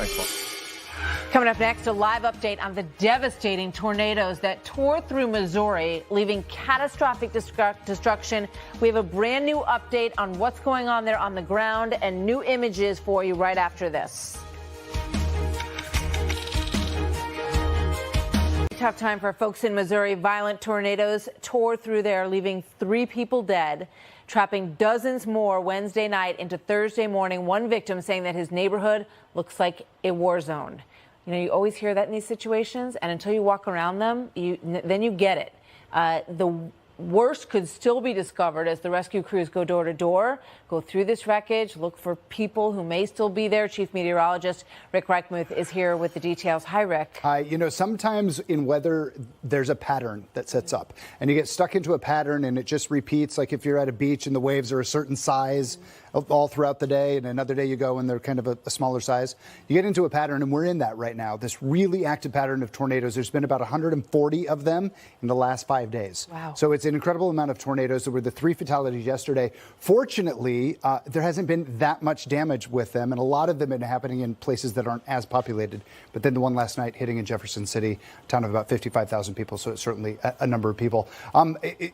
Thanks, Paul. Coming up next, a live update on the devastating tornadoes that tore through Missouri, leaving catastrophic destruction. We have a brand new update on what's going on there on the ground and new images for you right after this. Tough time for folks in Missouri. Violent tornadoes tore through there, leaving 3 people dead, trapping dozens more Wednesday night into Thursday morning. One victim saying that his neighborhood looks like a war zone. You know, you always hear that in these situations, and until you walk around them, then you get it. The worst could still be discovered as the rescue crews go door to door, go through this wreckage, look for people who may still be there. Chief Meteorologist Rick Reichmuth is here with the details. Hi, Rick. Hi. You know, sometimes in weather, there's a pattern that sets up, and you get stuck into a pattern and it just repeats. Like if you're at a beach and the waves are a certain size all throughout the day, and another day you go and they're kind of a smaller size. You get into a pattern, and we're in that right now, this really active pattern of tornadoes. There's been about 140 of them in the last 5 days. Wow. So it's an incredible amount of tornadoes. There were the 3 fatalities yesterday. Fortunately, there hasn't been that much damage with them, and a lot of them have been happening in places that aren't as populated. But then the one last night hitting in Jefferson City, a town of about 55,000 people, so it's certainly a number of people.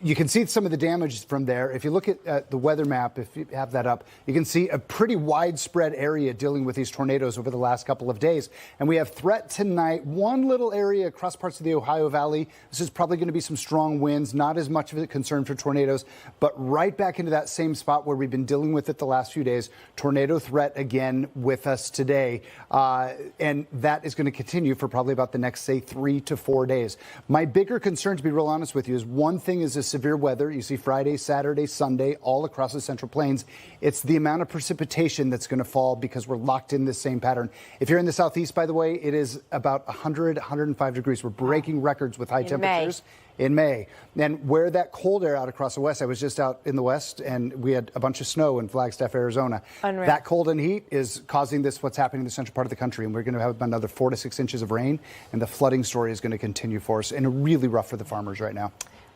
You can see some of the damage from there. If you look at the weather map, if you have that up, you can see a pretty widespread area dealing with these tornadoes over the last couple of days. And we have threat tonight, one little area across parts of the Ohio Valley. This is probably going to be some strong winds, not as much of a concern for tornadoes, but right back into that same spot where we've been dealing with it the last few days. Tornado threat again with us today. And that is going to continue for probably about the next, say, 3 to 4 days. My bigger concern, to be real honest with you, is one thing is the severe weather. You see Friday, Saturday, Sunday, all across the Central Plains. It's the amount of precipitation that's going to fall because we're locked in this same pattern. If you're in the southeast, by the way, it is about 100, 105 degrees. We're breaking records with high temperatures in May. And where that cold air out across the west, I was just out in the west and we had a bunch of snow in Flagstaff, Arizona. Unreal. That cold and heat is causing what's happening in the central part of the country. And we're going to have another 4 to 6 inches of rain. And the flooding story is going to continue for us and really rough for the farmers right now.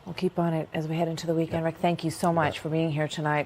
We'll keep on it as we head into the weekend. Rick, thank you so much for being here tonight.